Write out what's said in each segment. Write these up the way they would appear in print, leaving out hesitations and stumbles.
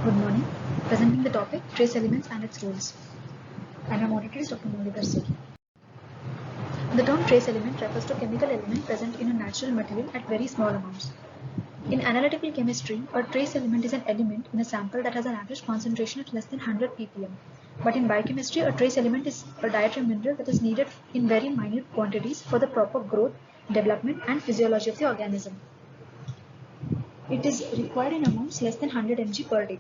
Good morning. Presenting the topic trace elements and its roles. And our moderator is Dr. Muralidhar Sir. The term trace element refers to chemical element present in a natural material at very small amounts. In analytical chemistry, a trace element is an element in a sample that has an average concentration at less than 100 ppm. But in biochemistry, a trace element is a dietary mineral that is needed in very minute quantities for the proper growth, development, and physiology of the organism. It is required in amounts less than 100 mg per day.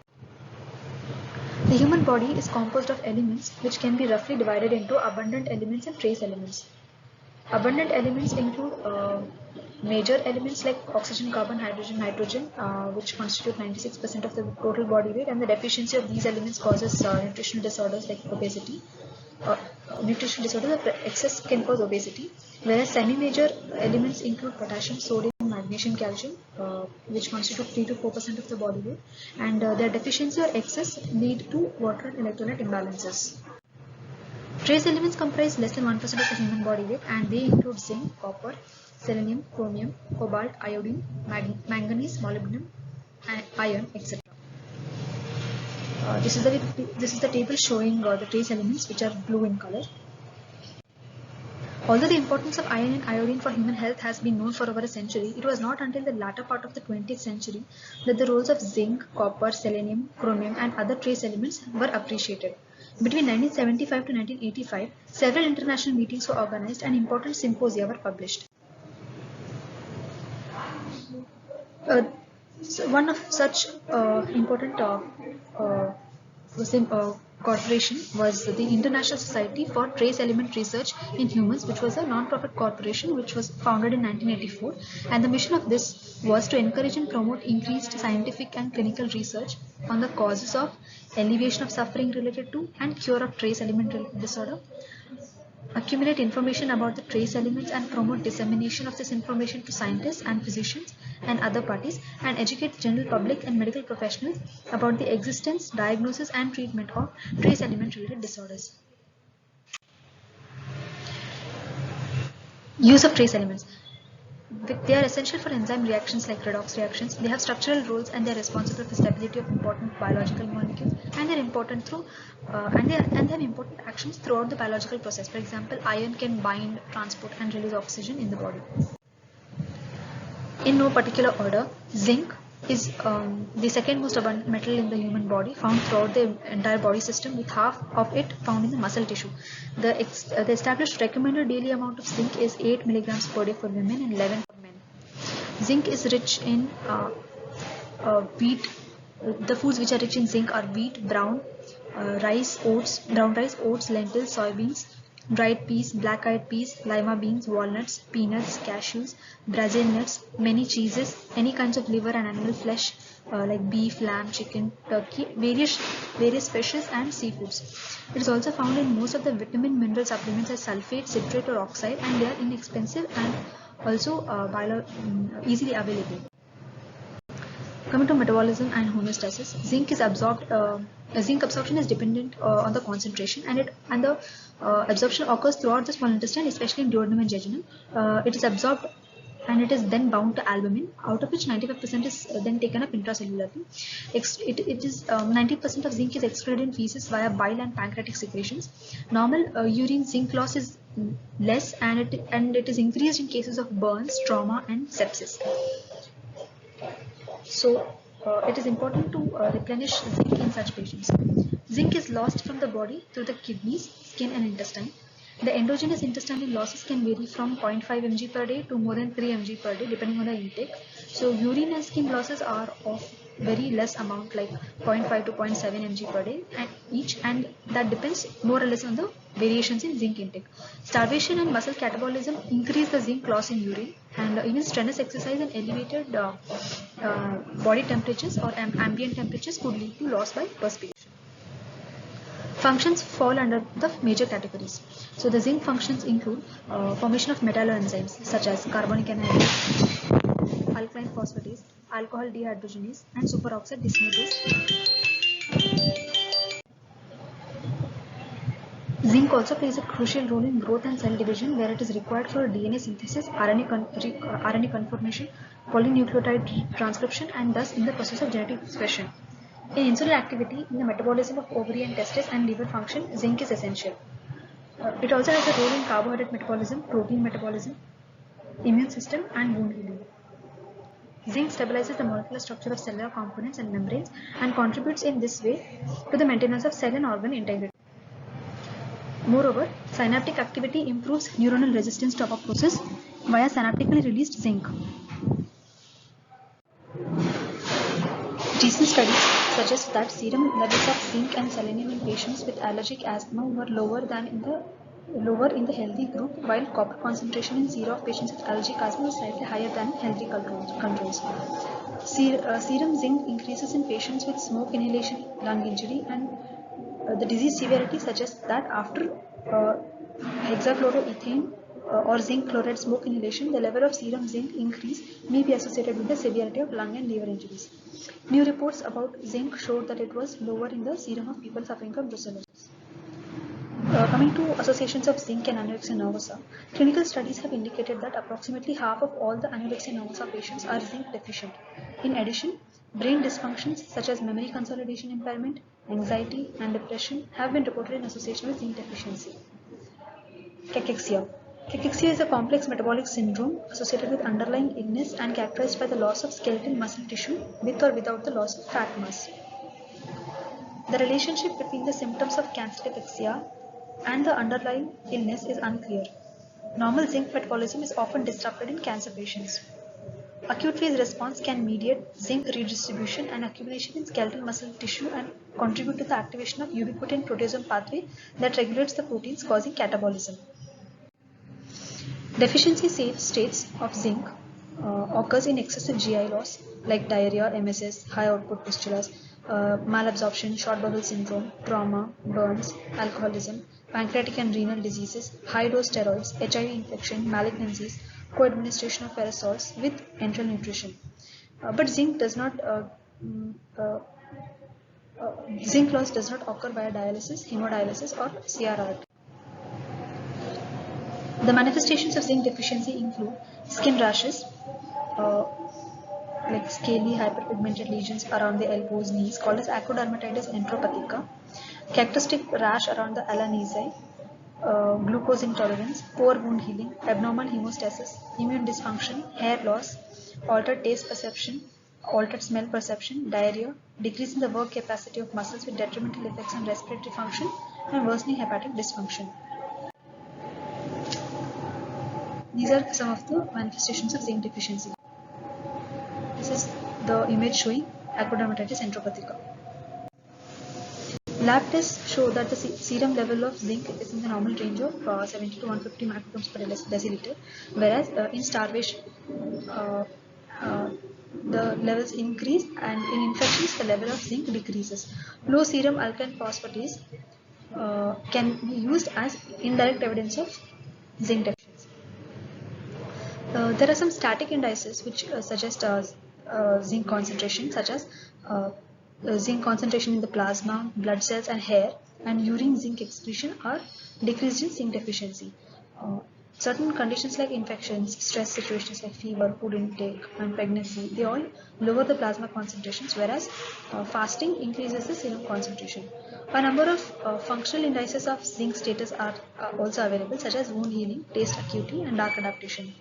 The human body is composed of elements which can be roughly divided into abundant elements and trace elements. Abundant elements include major elements like oxygen, carbon, hydrogen, nitrogen, which constitute 96% of the total body weight, and the deficiency of these elements causes nutritional disorders like obesity. Nutritional disorders of excess can cause obesity, whereas semi-major elements include potassium, sodium, magnesium, calcium, which constitute 3 to 4% of the body weight, and their deficiency or excess lead to water and electrolyte imbalances. Trace elements comprise less than 1% of the human body weight, and they include zinc, copper, selenium, chromium, cobalt, iodine, manganese, molybdenum, and iron, etc. This is the table showing the trace elements, which are blue in color. Although the importance of iron and iodine for human health has been known for over a century, it was not until the latter part of the 20th century that the roles of zinc, copper, selenium, chromium, and other trace elements were appreciated. Between 1975 to 1985, several international meetings were organized and important symposia were published. So one of such important corporation was the International Society for Trace Element Research in Humans, which was a non-profit corporation which was founded in 1984, and the mission of this was to encourage and promote increased scientific and clinical research on the causes of, alleviation of suffering related to, and cure of trace element related disorder, accumulate information about the trace elements and promote dissemination of this information to scientists and physicians and other parties, and educate the general public and medical professionals about the existence, diagnosis, and treatment of trace element related disorders. Use of trace elements. They are essential for enzyme reactions like redox reactions. They have structural roles and they are responsible for stability of important biological molecules, and they are important through and they have important actions throughout the biological process. For example, iron can bind, transport, and release oxygen in the body. In no particular order, zinc is the second most abundant metal in the human body, found throughout the entire body system, with half of it found in the muscle tissue. The established recommended daily amount of zinc is 8 milligrams per day for women and 11 for men. Zinc is rich in wheat. The foods which are rich in zinc are wheat, brown rice, oats, lentils, soybeans, dried peas, black-eyed peas, lima beans, walnuts, peanuts, cashews, Brazil nuts, many cheeses, any kinds of liver and animal flesh like beef, lamb, chicken, turkey, various fishes and seafoods. It is also found in most of the vitamin mineral supplements as sulfate, citrate, or oxide, and they are inexpensive and also easily available. Coming to metabolism and homeostasis, zinc is absorbed. Zinc absorption is dependent on the concentration, and the absorption occurs throughout the small intestine, especially in duodenum and jejunum. It is absorbed and it is then bound to albumin, out of which 95% is then taken up intracellularly. 90% of zinc is excreted in feces via bile and pancreatic secretions. Normal urine zinc loss is less, and it is increased in cases of burns, trauma, and sepsis. So it is important to replenish zinc in such patients. Zinc is lost from the body through the kidneys, skin, and intestine. The endogenous intestinal losses can vary from 0.5 mg per day to more than 3 mg per day, depending on the intake. So urine and skin losses are of very less amount, like 0.5 to 0.7 mg per day and that depends more or less on the variations in zinc intake. Starvation and muscle catabolism increase the zinc loss in urine, and even strenuous exercise and elevated body temperatures or ambient temperatures could lead to loss by perspiration. Functions fall under the major categories. So the zinc functions include formation of metalloenzymes such as carbonic anhydrase, alkaline phosphatase, alcohol dehydrogenase, and superoxide dismutase. Zinc also plays a crucial role in growth and cell division, where it is required for DNA synthesis, RNA conformation, polynucleotide transcription, and thus in the process of genetic expression. In insulin activity, in the metabolism of ovary and testes and liver function, zinc is essential. It also has a role in carbohydrate metabolism, protein metabolism, immune system, and wound healing. Zinc stabilizes the molecular structure of cellular components and membranes and contributes in this way to the maintenance of cell and organ integrity. Moreover, synaptic activity improves neuronal resistance to apoptosis via synaptically released zinc. Recent studies suggest that serum levels of zinc and selenium in patients with allergic asthma were lower in the healthy group, while copper concentration in serum of patients with allergic asthma was slightly higher than in healthy controls. Serum zinc increases in patients with smoke inhalation lung injury, and the disease severity suggests that after hexachloroethane or zinc chloride smoke inhalation, the level of serum zinc increase may be associated with the severity of lung and liver injuries. New reports about zinc showed that it was lower in the serum of people suffering from brucellosis. Coming to associations of zinc and anorexia nervosa, clinical studies have indicated that approximately half of all the anorexia nervosa patients are zinc deficient. In addition, brain dysfunctions such as memory consolidation impairment, anxiety, and depression have been reported in association with zinc deficiency. Cachexia. Cachexia is a complex metabolic syndrome associated with underlying illness and characterized by the loss of skeletal muscle tissue with or without the loss of fat mass. The relationship between the symptoms of cancer cachexia and the underlying illness is unclear. Normal zinc metabolism is often disrupted in cancer patients. Acute phase response can mediate zinc redistribution and accumulation in skeletal muscle tissue and contribute to the activation of ubiquitin proteasome pathway that regulates the proteins causing catabolism. Deficiency states of zinc occurs in excessive GI loss like diarrhea, MSS, high output pustulas, malabsorption, short bowel syndrome, trauma, burns, alcoholism, pancreatic and renal diseases, high dose steroids, HIV infection, malignancies, co-administration of aerosols with enteral nutrition. But zinc does not zinc loss does not occur via dialysis, hemodialysis, or CRRT. The manifestations of zinc deficiency include skin rashes, like scaly hyperpigmented lesions around the elbows, knees, called as acrodermatitis enteropathica, characteristic rash around the ala glucose intolerance, poor wound healing, abnormal hemostasis, immune dysfunction, hair loss, altered taste perception, altered smell perception, diarrhea, decrease in the work capacity of muscles with detrimental effects on respiratory function, and worsening hepatic dysfunction. These are some of the manifestations of zinc deficiency. This is the image showing acrodermatitis enteropathica. Lab tests show that the serum level of zinc is in the normal range of 70 to 150 micrograms per deciliter, whereas in starvation the levels increase, and in infections the level of zinc decreases. Low serum alkaline phosphatase can be used as indirect evidence of zinc deficiency. There are some static indices which suggest zinc concentration, such as zinc concentration in the plasma, blood cells, and hair, and urine zinc excretion are decreased in zinc deficiency. Certain conditions like infections, stress situations like fever, food intake, and pregnancy, they all lower the plasma concentrations, whereas fasting increases the serum concentration. A number of functional indices of zinc status are also available, such as wound healing, taste acuity, and dark adaptation.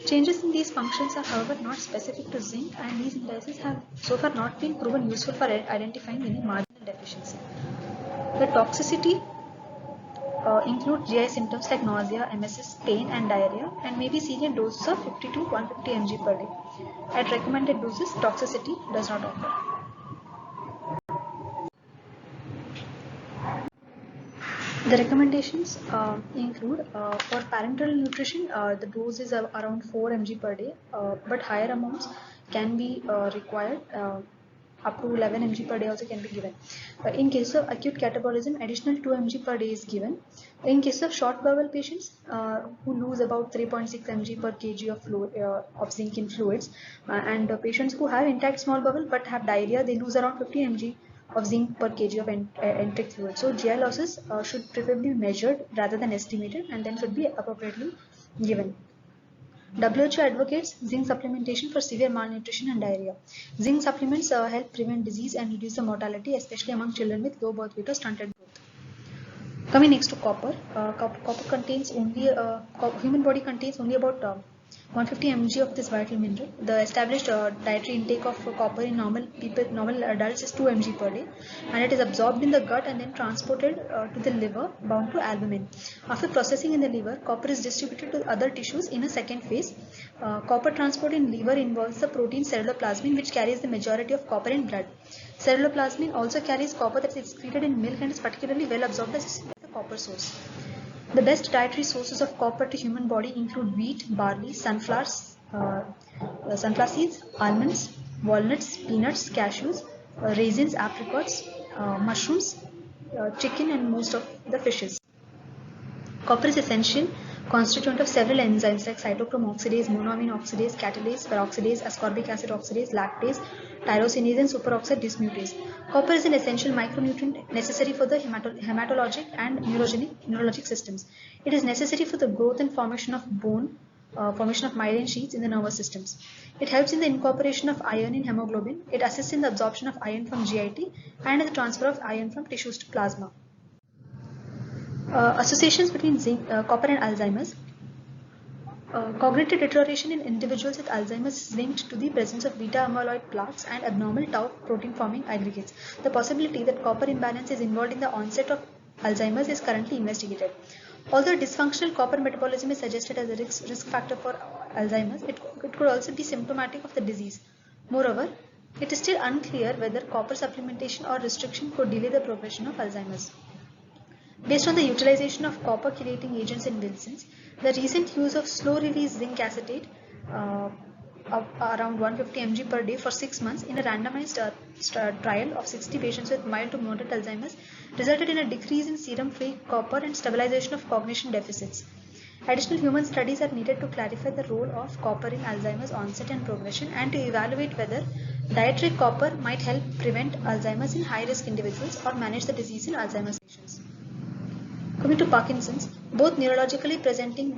Changes in these functions are, however, not specific to zinc, and these indices have so far not been proven useful for identifying any marginal deficiency. The toxicity include GI symptoms like nausea, emesis, pain, and diarrhea, and may be seen in doses of 50 to 150 mg per day. At recommended doses, toxicity does not occur. The recommendations include for parenteral nutrition, the dose is around 4 mg per day, but higher amounts can be required. Up to 11 mg per day also can be given. In case of acute catabolism, additional 2 mg per day is given. In case of short bowel patients who lose about 3.6 mg per kg of fluid, of zinc in fluids, and patients who have intact small bowel but have diarrhea, they lose around 50 mg of zinc per kg of enteric fluid. So GI losses should preferably be measured rather than estimated, and then should be appropriately given. WHO advocates zinc supplementation for severe malnutrition and diarrhea. Zinc supplements help prevent disease and reduce the mortality, especially among children with low birth weight or stunted growth. Coming next to copper, copper contains only human body contains only about 150 mg of this vital mineral. The established dietary intake of copper in normal adults is 2 mg per day, and it is absorbed in the gut and then transported to the liver, bound to albumin. After processing in the liver, copper is distributed to other tissues in a second phase. Copper transport in liver involves the protein ceruloplasmin, which carries the majority of copper in blood. Ceruloplasmin also carries copper that is excreted in milk and is particularly well absorbed as the copper source. The best dietary sources of copper to human body include wheat, barley, sunflower seeds, almonds, walnuts, peanuts, cashews, raisins, apricots, mushrooms, chicken, and most of the fishes. Copper is essential constituent of several enzymes like cytochrome oxidase, monoamine oxidase, catalase, peroxidase, ascorbic acid oxidase, lactase, tyrosinase, and superoxide dismutase. Copper is an essential micronutrient necessary for the hematologic and neurologic systems. It is necessary for the growth and formation of bone, formation of myelin sheaths in the nervous systems. It helps in the incorporation of iron in hemoglobin. It assists in the absorption of iron from GIT and in the transfer of iron from tissues to plasma. Associations between copper and Alzheimer's. Cognitive deterioration in individuals with Alzheimer's is linked to the presence of beta amyloid plaques and abnormal tau protein forming aggregates. The possibility that copper imbalance is involved in the onset of Alzheimer's is currently investigated. Although dysfunctional copper metabolism is suggested as a risk factor for Alzheimer's, it could also be symptomatic of the disease. Moreover, it is still unclear whether copper supplementation or restriction could delay the progression of Alzheimer's. Based on the utilization of copper chelating agents in Wilson's, the recent use of slow-release zinc acetate of around 150 mg per day for 6 months in a randomized trial of 60 patients with mild to moderate Alzheimer's resulted in a decrease in serum free copper and stabilization of cognition deficits. Additional human studies are needed to clarify the role of copper in Alzheimer's onset and progression and to evaluate whether dietary copper might help prevent Alzheimer's in high-risk individuals or manage the disease in Alzheimer's patients. Coming to Parkinson's, both neurologically presenting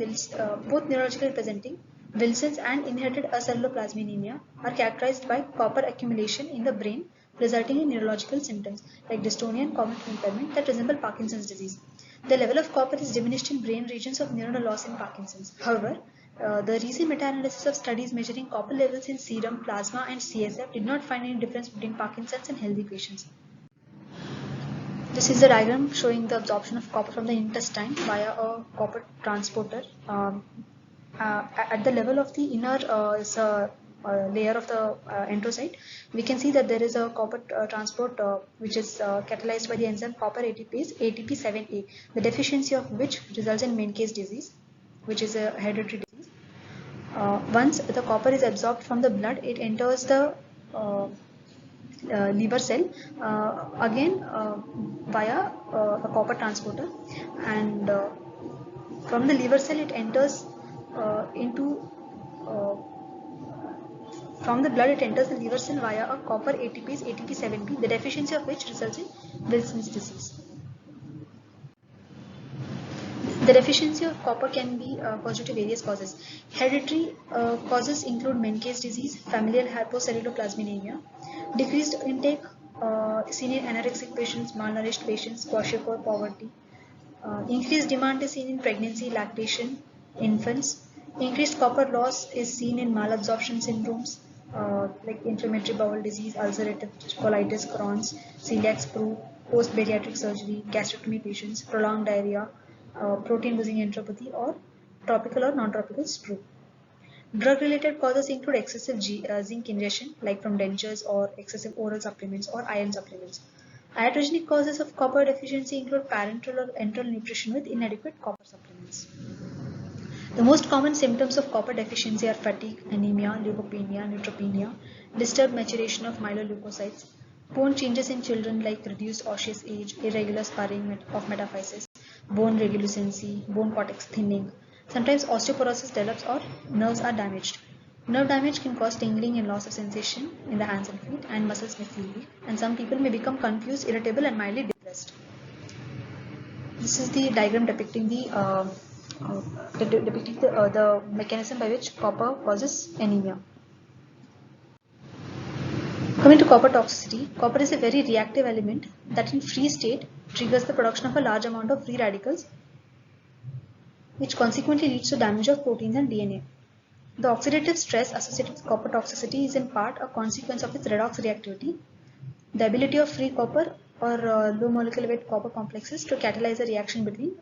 Wilson's and inherited aceruloplasminemia are characterized by copper accumulation in the brain, resulting in neurological symptoms like dystonia and cognitive impairment that resemble Parkinson's disease. The level of copper is diminished in brain regions of neuronal loss in Parkinson's. However, the recent meta-analysis of studies measuring copper levels in serum, plasma, and CSF did not find any difference between Parkinson's and healthy patients. This is the diagram showing the absorption of copper from the intestine via a copper transporter. At the level of the inner layer of the enterocyte, we can see that there is a copper transport which is catalyzed by the enzyme copper ATPase ATP7A, the deficiency of which results in Menkes disease, which is a hereditary disease. Once the copper is absorbed from the blood, it enters the liver cell again via a copper transporter, and from the liver cell it enters from the blood it enters the liver cell via a copper ATPase ATP7B, the deficiency of which results in Wilson's disease. The deficiency of copper can be caused due to various causes. Hereditary causes include Menkes disease, familial hypoceruloplasminemia, decreased intake seen in anorexic patients, malnourished patients, kwashiorkor, poverty. Increased demand is seen in pregnancy, lactation, infants. Increased copper loss is seen in malabsorption syndromes like inflammatory bowel disease, ulcerative colitis, Crohn's, celiac sprue, post-bariatric surgery, gastrectomy patients, prolonged diarrhea, protein-losing enteropathy, or tropical or non-tropical sprue. Drug-related causes include excessive zinc ingestion, like from dentures, or excessive oral supplements or iron supplements. Iatrogenic causes of copper deficiency include parenteral or enteral nutrition with inadequate copper supplements. The most common symptoms of copper deficiency are fatigue, anemia, leukopenia, neutropenia, disturbed maturation of myeloleukocytes, bone changes in children like reduced osseous age, irregular sparring of metaphysis, bone radiolucency, bone cortex thinning. Sometimes osteoporosis develops or nerves are damaged. Nerve damage can cause tingling and loss of sensation in the hands and feet, and muscles may feel weak, and some people may become confused, irritable, and mildly depressed. This is the diagram depicting the depicting the mechanism by which copper causes anemia. Coming to copper toxicity, copper is a very reactive element that in free state triggers the production of a large amount of free radicals, which consequently leads to damage of proteins and DNA. The oxidative stress associated with copper toxicity is in part a consequence of its redox reactivity, the ability of free copper or low molecular weight copper complexes to catalyze a reaction between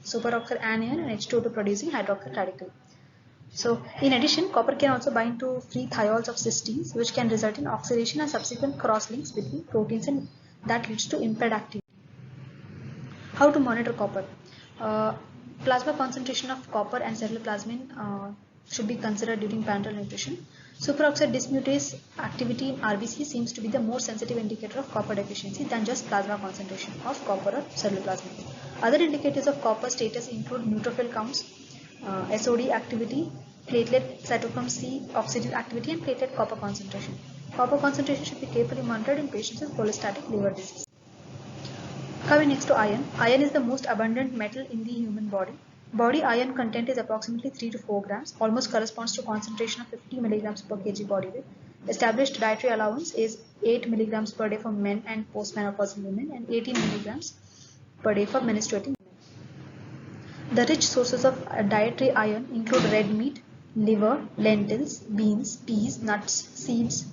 superoxide anion and H2O2 producing hydroxide radical. So, in addition, copper can also bind to free thiols of cysteines, which can result in oxidation and subsequent cross-links between proteins, and that leads to impaired activity. How to monitor copper? Plasma concentration of copper and ceruloplasmin should be considered during parenteral nutrition. Superoxide dismutase activity in RBC seems to be the more sensitive indicator of copper deficiency than just plasma concentration of copper or ceruloplasmin. Other indicators of copper status include neutrophil counts, SOD activity, platelet cytochrome C oxidative activity, and platelet copper concentration. Copper concentration should be carefully monitored in patients with cholestatic liver disease. Coming next to iron. Iron is the most abundant metal in the human body. Body iron content is approximately 3 to 4 grams, almost corresponds to concentration of 50 milligrams per kg body weight. Established dietary allowance is 8 milligrams per day for men and postmenopausal women and 18 milligrams per day for menstruating women. The rich sources of dietary iron include red meat, liver, lentils, beans, peas, nuts, seeds,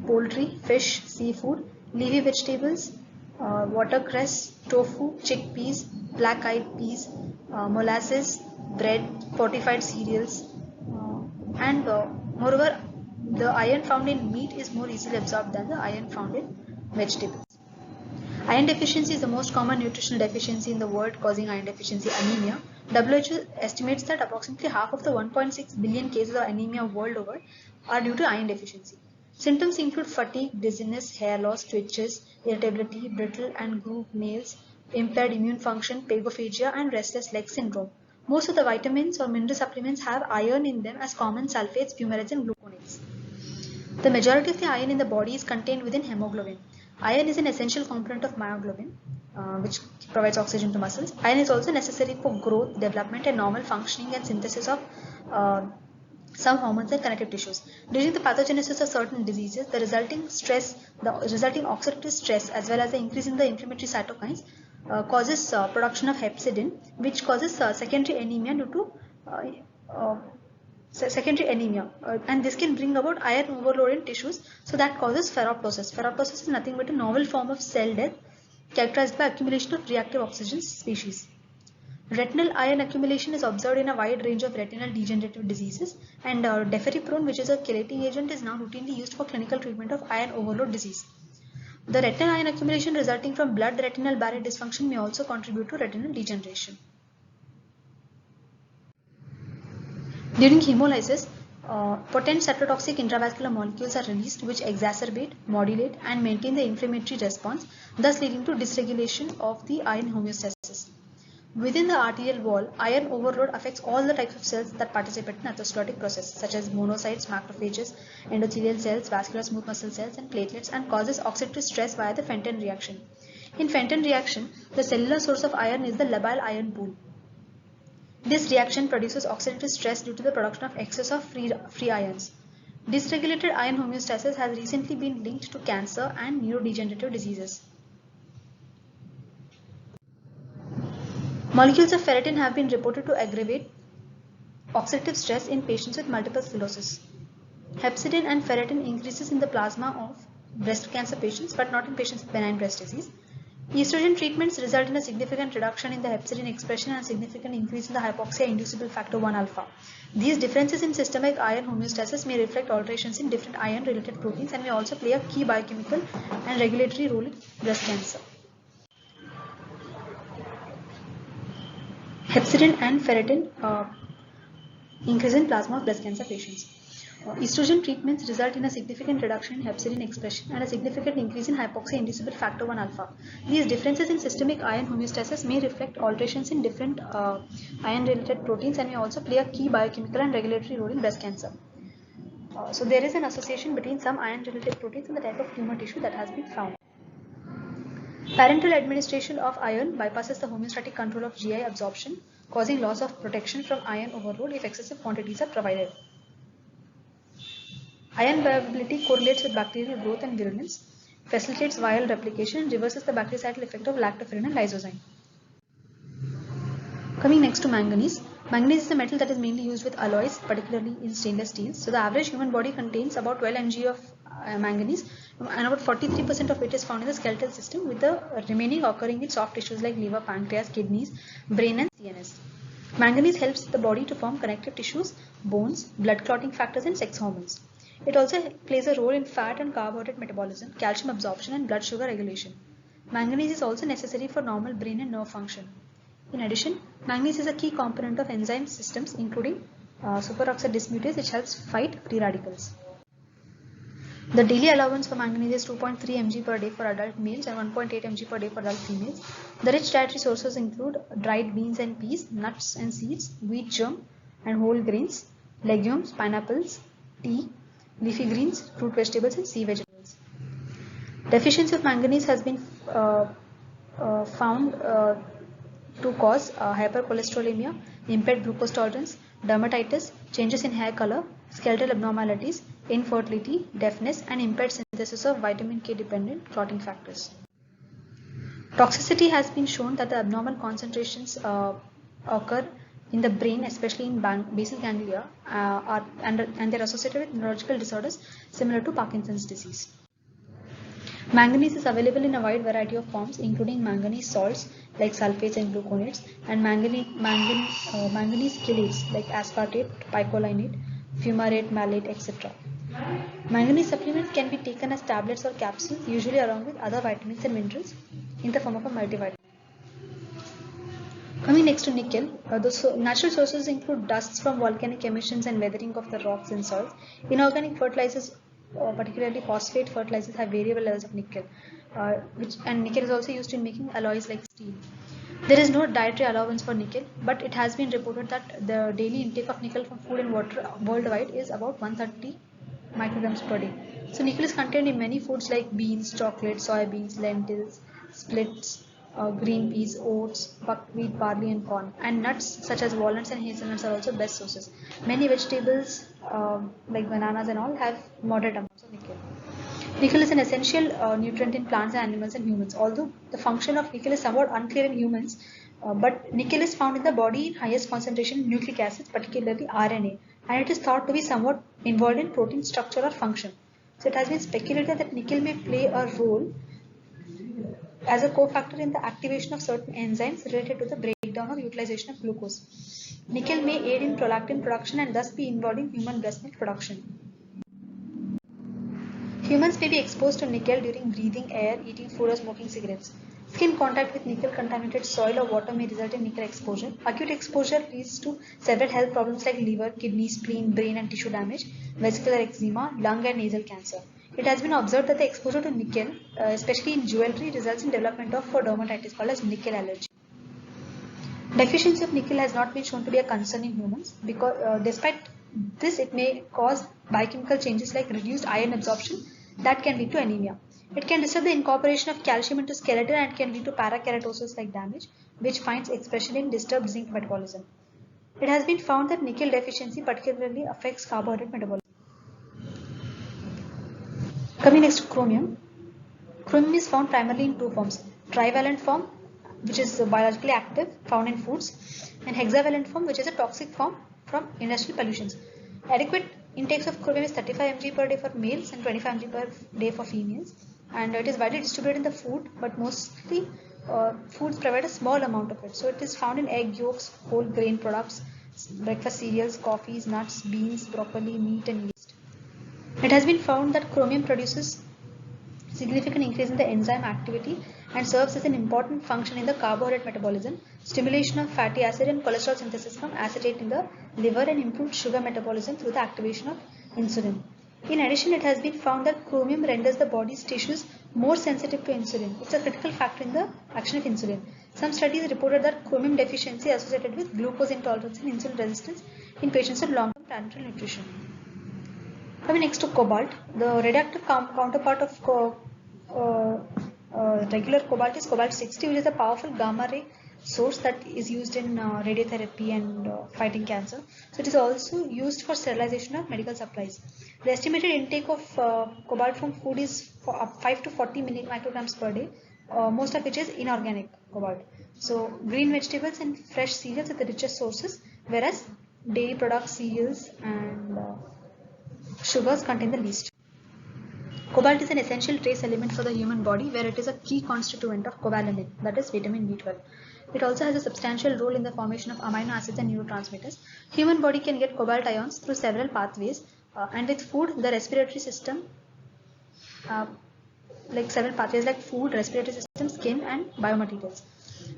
poultry, fish, seafood, leafy vegetables, watercress, tofu, chickpeas, black-eyed peas, molasses, bread, fortified cereals, and moreover, the iron found in meat is more easily absorbed than the iron found in vegetables. Iron deficiency is the most common nutritional deficiency in the world, causing iron deficiency anemia. WHO estimates that approximately half of the 1.6 billion cases of anemia world over are due to iron deficiency. Symptoms include fatigue, dizziness, hair loss, twitches, irritability, brittle and grooved nails, impaired immune function, pagophagia, and restless leg syndrome. Most of the vitamins or mineral supplements have iron in them as common sulfates, fumarates, and gluconates. The majority of the iron in the body is contained within hemoglobin. Iron is an essential component of myoglobin, which provides oxygen to muscles. Iron is also necessary for growth, development, and normal functioning and synthesis of some hormones and connective tissues. During the pathogenesis of certain diseases, the resulting oxidative stress, as well as the increase in the inflammatory cytokines, causes production of hepcidin, which causes secondary anemia due to and this can bring about iron overload in tissues, so that causes ferroptosis. Ferroptosis is nothing but a novel form of cell death characterized by accumulation of reactive oxygen species. Retinal iron accumulation is observed in a wide range of retinal degenerative diseases, and deferriprone, which is a chelating agent, is now routinely used for clinical treatment of iron overload disease. The retinal iron accumulation resulting from blood retinal barrier dysfunction may also contribute to retinal degeneration. During hemolysis, potent cytotoxic intravascular molecules are released which exacerbate, modulate, and maintain the inflammatory response, thus leading to dysregulation of the iron homeostasis. Within the arterial wall, iron overload affects all the types of cells that participate in atherosclerotic process, such as monocytes, macrophages, endothelial cells, vascular smooth muscle cells, and platelets, and causes oxidative stress via the Fenton reaction. In Fenton reaction, the cellular source of iron is the labile iron pool. This reaction produces oxidative stress due to the production of excess of free ions. Dysregulated iron homeostasis has recently been linked to cancer and neurodegenerative diseases. Molecules of ferritin have been reported to aggravate oxidative stress in patients with multiple sclerosis. Hepcidin and ferritin increases in the plasma of breast cancer patients, but not in patients with benign breast disease. Estrogen treatments result in a significant reduction in the hepcidin expression and a significant increase in the hypoxia-inducible factor 1 alpha. These differences in systemic iron homeostasis may reflect alterations in different iron-related proteins and may also play a key biochemical and regulatory role in breast cancer. Hepcidin and ferritin increase in plasma of breast cancer patients. Estrogen treatments result in a significant reduction in hepcidin expression and a significant increase in hypoxia-inducible factor 1 alpha. These differences in systemic iron homeostasis may reflect alterations in different iron-related proteins and may also play a key biochemical and regulatory role in breast cancer. So there is an association between some iron-related proteins and the type of tumor tissue that has been found. Parenteral administration of iron bypasses the homeostatic control of GI absorption. causing loss of protection from iron overload if excessive quantities are provided. Iron bioavailability correlates with bacterial growth and virulence, facilitates viral replication, and reverses the bactericidal effect of lactoferrin and lysozyme. Coming next to manganese. Manganese is a metal that is mainly used with alloys, particularly in stainless steels. So the average human body contains about 12 mg of manganese, and about 43% of it is found in the skeletal system, with the remaining occurring in soft tissues like liver, pancreas, kidneys, brain and CNS. Manganese helps the body to form connective tissues, bones, blood clotting factors and sex hormones. It also plays a role in fat and carbohydrate metabolism, calcium absorption and blood sugar regulation. Manganese is also necessary for normal brain and nerve function. In addition, manganese is a key component of enzyme systems, including superoxide dismutase, which helps fight free radicals. The daily allowance for manganese is 2.3 mg per day for adult males and 1.8 mg per day for adult females. The rich dietary sources include dried beans and peas, nuts and seeds, wheat germ and whole grains, legumes, pineapples, tea, leafy greens, fruit vegetables and sea vegetables. Deficiency of manganese has been found to cause hypercholesterolemia, impaired glucose tolerance, dermatitis, changes in hair color, skeletal abnormalities, infertility, deafness, and impaired synthesis of vitamin K dependent clotting factors. Toxicity has been shown that the abnormal concentrations occur in the brain, especially in basal ganglia, and they're associated with neurological disorders similar to Parkinson's disease. Manganese is available in a wide variety of forms, including manganese salts like sulfates and gluconates, and manganese chelates like aspartate, picolinate, fumarate, malate, etc. Manganese supplements can be taken as tablets or capsules, usually along with other vitamins and minerals in the form of a multivitamin. Coming next to nickel, the natural sources include dusts from volcanic emissions and weathering of the rocks and soils. Inorganic fertilizers, particularly phosphate fertilizers, have variable levels of nickel, and nickel is also used in making alloys like steel. There is no dietary allowance for nickel, but it has been reported that the daily intake of nickel from food and water worldwide is about 130 micrograms per day. So nickel is contained in many foods like beans, chocolate, soybeans, lentils, splits, green peas, oats, buckwheat, barley and corn, and nuts such as walnuts and hazelnuts are also best sources. Many vegetables like bananas and all have moderate amounts of nickel. Nickel is an essential nutrient in plants and animals and humans. Although the function of nickel is somewhat unclear in humans, but nickel is found in the body in highest concentration in nucleic acids, particularly RNA, and it is thought to be somewhat involved in protein structure or function. So it has been speculated that nickel may play a role as a cofactor in the activation of certain enzymes related to the breakdown or utilization of glucose. Nickel may aid in prolactin production and thus be involved in human breast milk production. Humans may be exposed to nickel during breathing air, eating food or smoking cigarettes. Skin contact with nickel contaminated soil or water may result in nickel exposure. Acute exposure leads to several health problems like liver, kidney, spleen, brain and tissue damage, vesicular eczema, lung and nasal cancer. It has been observed that the exposure to nickel, especially in jewelry, results in development of dermatitis called as nickel allergy. Deficiency of nickel has not been shown to be a concern in humans because despite this, it may cause biochemical changes like reduced iron absorption that can lead to anemia. It can disturb the incorporation of calcium into skeleton and can lead to parakeratosis like damage, which finds expression in disturbed zinc metabolism. It has been found that nickel deficiency particularly affects carbohydrate metabolism. Coming next to chromium. Chromium is found primarily in two forms: trivalent form, which is biologically active, found in foods, and hexavalent form, which is a toxic form from industrial pollutions. Adequate intakes of chromium is 35 mg per day for males and 25 mg per day for females, and it is widely distributed in the food, but mostly foods provide a small amount of it. So it is found in egg yolks, whole grain products, breakfast cereals, coffees, nuts, beans, broccoli, meat and yeast. It has been found that chromium produces significant increase in the enzyme activity and serves as an important function in the carbohydrate metabolism, stimulation of fatty acid and cholesterol synthesis from acetate in the liver, and improved sugar metabolism through the activation of insulin. In addition, it has been found that chromium renders the body's tissues more sensitive to insulin. It's a critical factor in the action of insulin. Some studies reported that chromium deficiency is associated with glucose intolerance and insulin resistance in patients on long-term parenteral nutrition. Coming next to cobalt, the radioactive counterpart of regular cobalt is cobalt-60, which is a powerful gamma ray source that is used in radiotherapy and fighting cancer. So it is also used for sterilization of medical supplies. The estimated intake of cobalt from food is 5 to 40 micrograms per day, most of which is inorganic cobalt. So green vegetables and fresh cereals are the richest sources, whereas dairy products, cereals and sugars contain the least. Cobalt is an essential trace element for the human body, where it is a key constituent of cobalamin, that is vitamin B12. It also has a substantial role in the formation of amino acids and neurotransmitters. Human body can get cobalt ions through several pathways, and with food, the respiratory system, uh, like several pathways like food, respiratory system, skin, and biomaterials.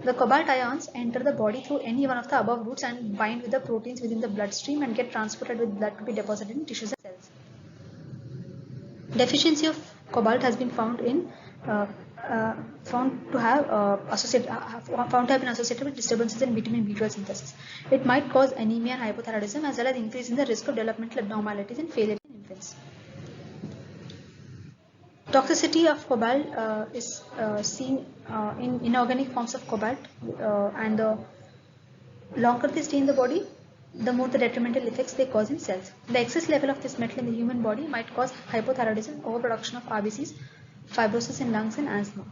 The cobalt ions enter the body through any one of the above routes and bind with the proteins within the bloodstream and get transported with blood to be deposited in tissues and cells. Deficiency of cobalt has been found uh, to have been associated with disturbances in vitamin B12 synthesis. It might cause anemia and hypothyroidism, as well as increase in the risk of developmental abnormalities and failure in infants. Toxicity of cobalt is seen in inorganic forms of cobalt, and the longer they stay in the body, the more the detrimental effects they cause in cells. The excess level of this metal in the human body might cause hypothyroidism, overproduction of RBCs, fibrosis in lungs, and asthma.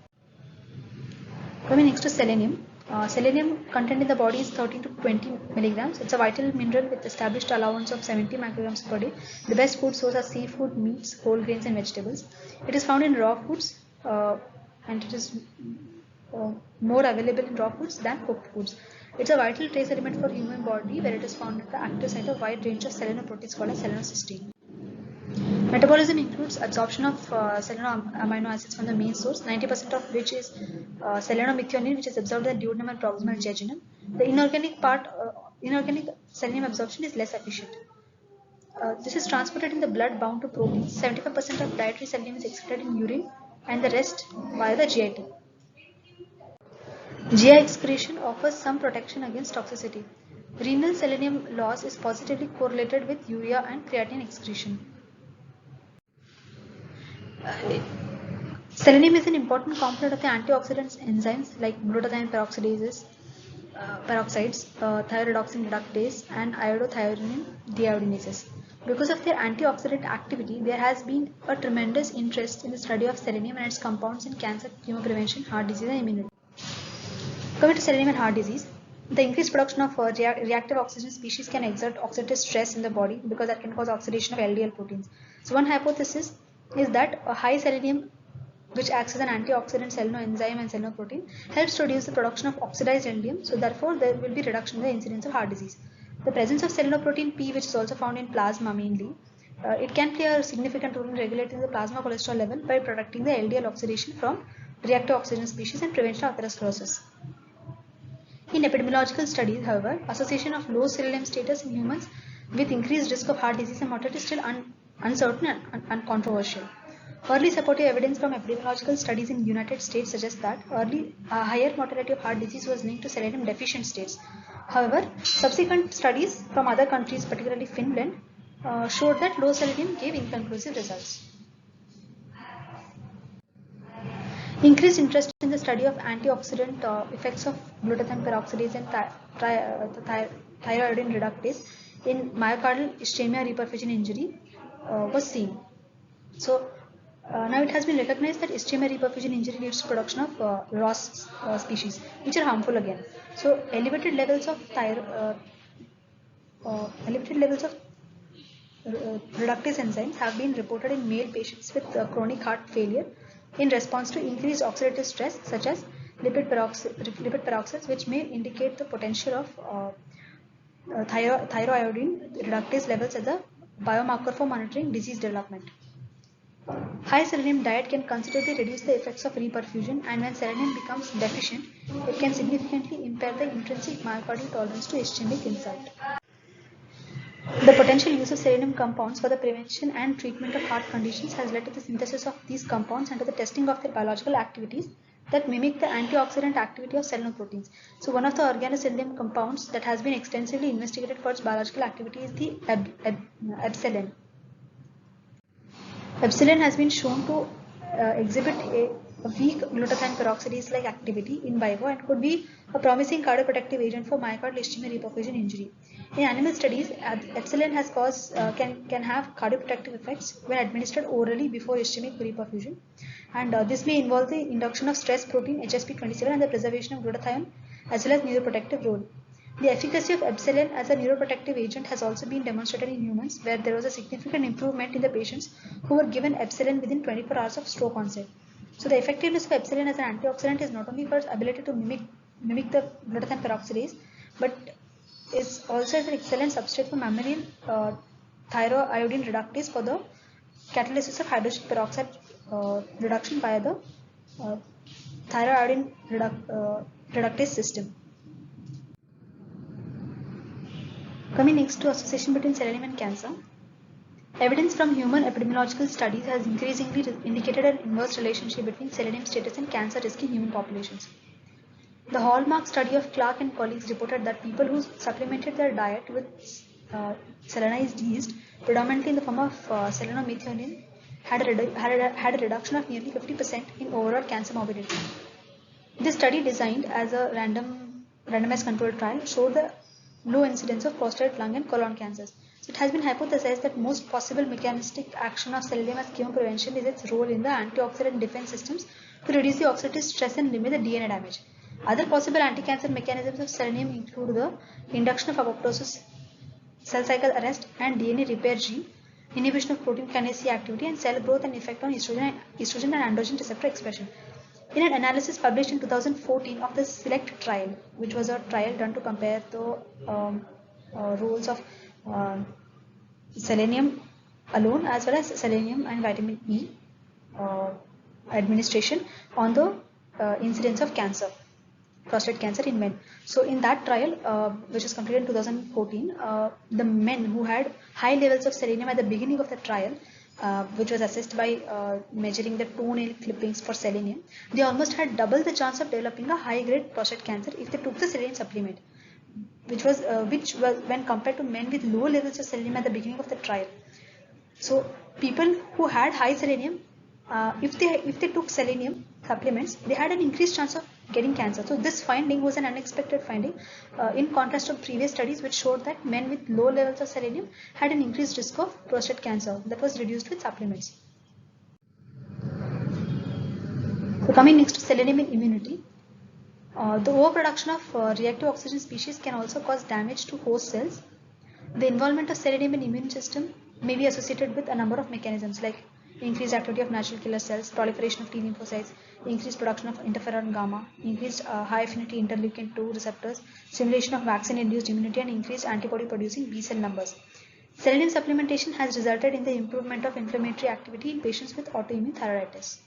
Coming next to selenium. Selenium content in the body is 13 to 20 milligrams. It's a vital mineral with established allowance of 70 micrograms per day. The best food source are seafood, meats, whole grains, and vegetables. It is found in raw foods, and it is more available in raw foods than cooked foods. It's a vital trace element for human body, where it is found at the active site of wide range of selenoproteins called as selenocysteine. Metabolism includes absorption of seleno amino acids from the main source, 90% of which is selenomethionine, which is absorbed in the duodenum and proximal jejunum. The inorganic selenium absorption is less efficient. This is transported in the blood bound to proteins. 75% of dietary selenium is excreted in urine, and the rest via the GIT. GI excretion offers some protection against toxicity. Renal selenium loss is positively correlated with urea and creatinine excretion. Selenium is an important component of the antioxidant enzymes like glutathione peroxides, thyroidoxine reductase, and iodothyronine deiodinases. Because of their antioxidant activity, there has been a tremendous interest in the study of selenium and its compounds in cancer, chemoprevention, heart disease, and immunity. Coming to selenium and heart disease, the increased production of reactive oxygen species can exert oxidative stress in the body, because that can cause oxidation of LDL proteins. So one hypothesis is that a high selenium, which acts as an antioxidant selenoenzyme and selenoprotein, helps to reduce the production of oxidized LDL, so therefore there will be reduction in the incidence of heart disease. The presence of selenoprotein P, which is also found in plasma mainly, it can play a significant role in regulating the plasma cholesterol level by protecting the LDL oxidation from reactive oxygen species and prevention of atherosclerosis. In epidemiological studies, however, association of low selenium status in humans with increased risk of heart disease and mortality is still uncertain and controversial. Early supportive evidence from epidemiological studies in the United States suggests that higher mortality of heart disease was linked to selenium deficient states. However, subsequent studies from other countries, particularly Finland, showed that low selenium gave inconclusive results. Increased interest in the study of antioxidant effects of glutathione peroxidase and thyroiodine reductase in myocardial ischemia reperfusion injury was seen. So now it has been recognized that ischemia reperfusion injury leads to production of ROS species, which are harmful again. So elevated levels of reductase enzymes have been reported in male patients with chronic heart failure in response to increased oxidative stress, such as lipid peroxides, which may indicate the potential of thyroiodine reductase levels as a biomarker for monitoring disease development. High selenium diet can considerably reduce the effects of reperfusion, and when selenium becomes deficient, it can significantly impair the intrinsic myocardial tolerance to ischemic insult. The potential use of selenium compounds for the prevention and treatment of heart conditions has led to the synthesis of these compounds and to the testing of their biological activities that mimic the antioxidant activity of selenoproteins. So one of the organoselenium compounds that has been extensively investigated for its biological activity is the epsilon. Epsilon has been shown to exhibit a weak glutathione peroxidase-like activity in vivo and could be a promising cardioprotective agent for myocardial ischemia reperfusion injury. In animal studies, epsilon has can have cardioprotective effects when administered orally before ischemic reperfusion, and this may involve the induction of stress protein HSP27 and the preservation of glutathione as well as neuroprotective role. The efficacy of epsilon as a neuroprotective agent has also been demonstrated in humans, where there was a significant improvement in the patients who were given epsilon within 24 hours of stroke onset. So the effectiveness of epsilon as an antioxidant is not only for its ability to mimic the glutathione peroxidase, but is also an excellent substrate for mammalian thyroiodine reductase for the catalysis of hydrogen peroxide reduction via the thyroiodine reductase system. Coming next to association between selenium and cancer. Evidence from human epidemiological studies has increasingly indicated an inverse relationship between selenium status and cancer risk in human populations. The hallmark study of Clark and colleagues reported that people who supplemented their diet with selenized yeast, predominantly in the form of selenomethionine, had a reduction of nearly 50% in overall cancer morbidity. This study, designed as a randomized controlled trial, showed the low incidence of prostate, lung, and colon cancers. So it has been hypothesized that most possible mechanistic action of selenium as chemoprevention is its role in the antioxidant defense systems to reduce the oxidative stress and limit the DNA damage. Other possible anti-cancer mechanisms of selenium include the induction of apoptosis, cell cycle arrest, and DNA repair gene, inhibition of protein kinase C activity, and cell growth and effect on estrogen and androgen receptor expression. In an analysis published in 2014 of the SELECT trial, which was a trial done to compare the roles of selenium alone as well as selenium and vitamin E administration on the incidence of cancer, prostate cancer in men. So in that trial, which was completed in 2014, the men who had high levels of selenium at the beginning of the trial, which was assessed by measuring the toenail clippings for selenium, they almost had double the chance of developing a high-grade prostate cancer if they took the selenium supplement, which was when compared to men with low levels of selenium at the beginning of the trial. So people who had high selenium, if they took selenium supplements, they had an increased chance of getting cancer. So this finding was an unexpected finding, in contrast to previous studies which showed that men with low levels of selenium had an increased risk of prostate cancer that was reduced with supplements. So coming next to selenium in immunity. The overproduction of reactive oxygen species can also cause damage to host cells. The involvement of selenium in immune system may be associated with a number of mechanisms like increased activity of natural killer cells, proliferation of T lymphocytes, increased production of interferon gamma, increased high affinity interleukin 2 receptors, stimulation of vaccine-induced immunity, and increased antibody-producing B cell numbers. Selenium supplementation has resulted in the improvement of inflammatory activity in patients with autoimmune thyroiditis.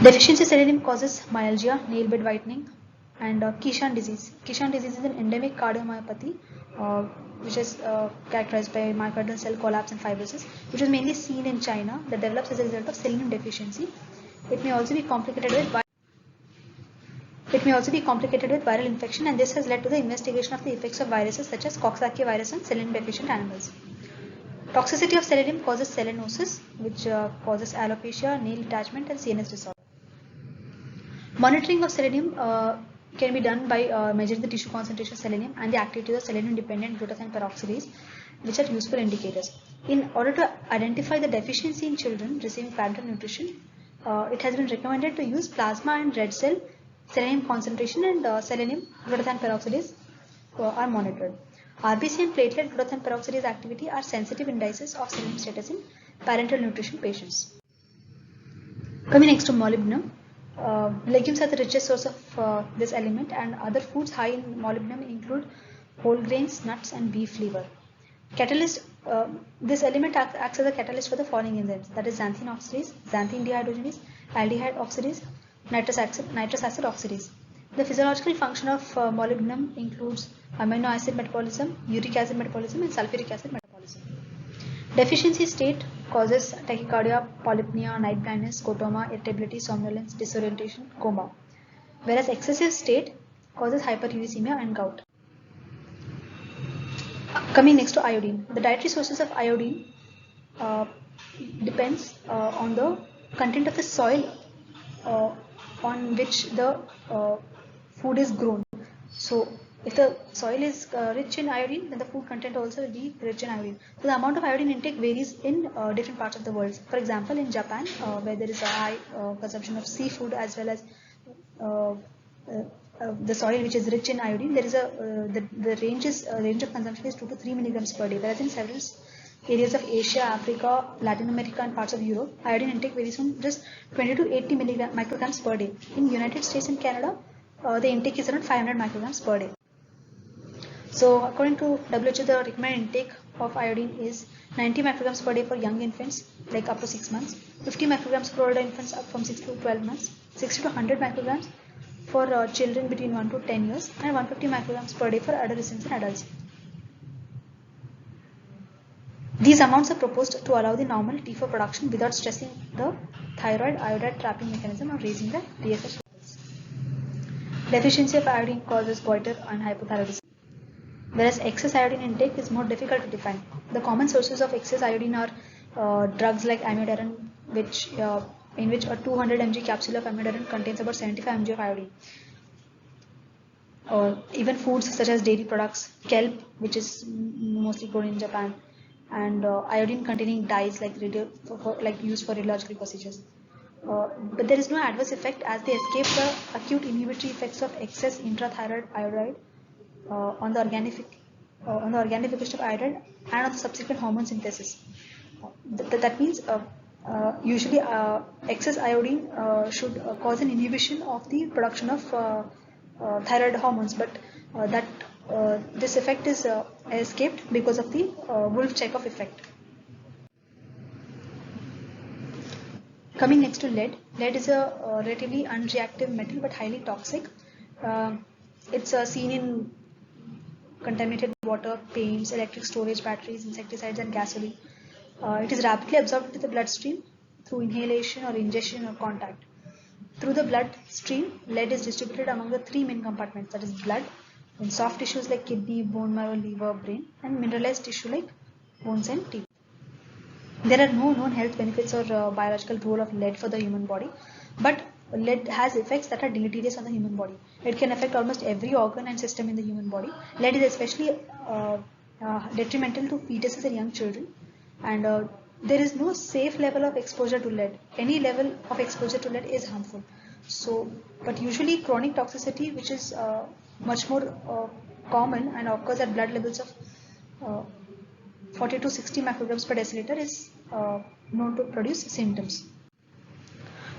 Deficiency of selenium causes myalgia, nail bed whitening, and Kishan disease. Kishan disease is an endemic cardiomyopathy which is characterized by myocardial cell collapse and fibrosis, which is mainly seen in China, that develops as a result of selenium deficiency. It may also be complicated with viral infection, and this has led to the investigation of the effects of viruses such as Coxsackie virus on selenium deficient animals. Toxicity of selenium causes selenosis, which causes alopecia, nail detachment, and CNS disorder. Monitoring of selenium can be done by measuring the tissue concentration of selenium and the activity of the selenium-dependent glutathione peroxidase, which are useful indicators. In order to identify the deficiency in children receiving parenteral nutrition, it has been recommended to use plasma and red cell selenium concentration and selenium glutathione peroxidase are monitored. RBC and platelet glutathione peroxidase activity are sensitive indices of selenium status in parenteral nutrition patients. Coming next to molybdenum. Legumes are the richest source of this element, and other foods high in molybdenum include whole grains, nuts, and beef liver. Catalyst. This element acts as a catalyst for the following enzymes, that is xanthine oxidase, xanthine dehydrogenase, aldehyde oxidase, nitrous acid oxidase. The physiological function of molybdenum includes amino acid metabolism, uric acid metabolism, and sulfuric acid metabolism. Deficiency state causes tachycardia, polypnea, night blindness, scotoma, irritability, somnolence, disorientation, coma. Whereas excessive state causes hyperuricemia and gout. Coming next to iodine. The dietary sources of iodine depends on the content of the soil on which the food is grown. So if the soil is rich in iodine, then the food content also will be rich in iodine. So the amount of iodine intake varies in different parts of the world. For example, in Japan, where there is a high consumption of seafood as well as uh, the soil which is rich in iodine, there is a the range of consumption is 2 to 3 milligrams per day. Whereas in several areas of Asia, Africa, Latin America, and parts of Europe, iodine intake varies from just 20 to 80 micrograms per day. In United States and Canada, the intake is around 500 micrograms per day. So according to WHO, the recommended intake of iodine is 90 micrograms per day for young infants, like up to 6 months, 50 micrograms for older infants up from 6 to 12 months, 60 to 100 micrograms for children between 1 to 10 years, and 150 micrograms per day for adolescents and adults. These amounts are proposed to allow the normal T4 production without stressing the thyroid iodide trapping mechanism or raising the TSH levels. Deficiency of iodine causes goiter and hypothyroidism, whereas excess iodine intake is more difficult to define. The common sources of excess iodine are drugs like amiodarone, in which a 200 mg capsule of amiodarone contains about 75 mg of iodine. Or even foods such as dairy products, kelp, which is mostly grown in Japan, and iodine-containing dyes like used for radiological procedures. But there is no adverse effect as they escape the acute inhibitory effects of excess intrathyroid iodide on the organification of iodide and on the subsequent hormone synthesis. That means usually excess iodine should cause an inhibition of the production of thyroid hormones, but this effect is escaped because of the Wolff-Chaikoff effect. Coming next to lead. Lead is a relatively unreactive metal but highly toxic. It's seen in contaminated water, paints, electric storage batteries, insecticides, and gasoline. It is rapidly absorbed into the bloodstream through inhalation or ingestion or contact. Through the bloodstream, lead is distributed among the three main compartments, that is blood, in soft tissues like kidney, bone marrow, liver, brain, and mineralized tissue like bones and teeth. There are no known health benefits or biological role of lead for the human body, but lead has effects that are deleterious on the human body. It can affect almost every organ and system in the human body. Lead is especially detrimental to fetuses and young children, and there is no safe level of exposure to lead. Any level of exposure to lead is harmful. So, but usually chronic toxicity, which is much more common and occurs at blood levels of 40 to 60 micrograms per deciliter, is known to produce symptoms.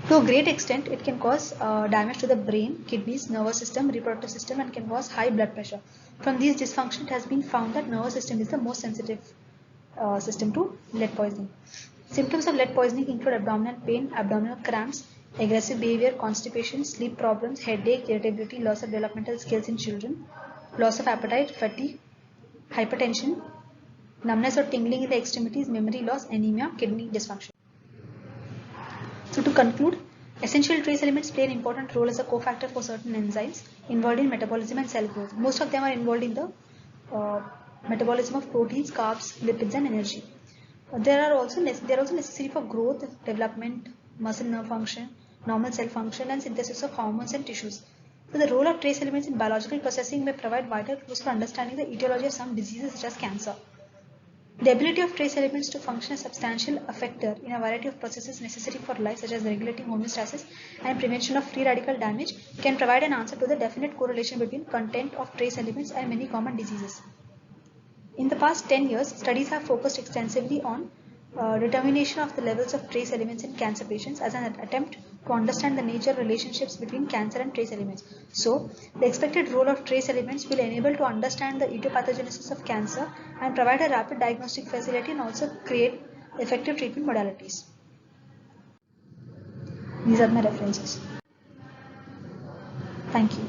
To a great extent, it can cause damage to the brain, kidneys, nervous system, reproductive system, and can cause high blood pressure. From these dysfunctions, it has been found that nervous system is the most sensitive system to lead poisoning. Symptoms of lead poisoning include abdominal pain, abdominal cramps, aggressive behavior, constipation, sleep problems, headache, irritability, loss of developmental skills in children, loss of appetite, fatigue, hypertension, numbness or tingling in the extremities, memory loss, anemia, kidney dysfunction. So to conclude, essential trace elements play an important role as a cofactor for certain enzymes involved in metabolism and cell growth. Most of them are involved in the metabolism of proteins, carbs, lipids, and energy. They are also necessary for growth, development, muscle nerve function, normal cell function, and synthesis of hormones and tissues. So the role of trace elements in biological processing may provide vital clues for understanding the etiology of some diseases such as cancer. The ability of trace elements to function as substantial effector in a variety of processes necessary for life, such as regulating homeostasis and prevention of free radical damage, can provide an answer to the definite correlation between content of trace elements and many common diseases. In the past 10 years, studies have focused extensively on determination of the levels of trace elements in cancer patients as an attempt to understand the nature of relationships between cancer and trace elements. So, the expected role of trace elements will enable to understand the etiopathogenesis of cancer and provide a rapid diagnostic facility and also create effective treatment modalities. These are my references. Thank you.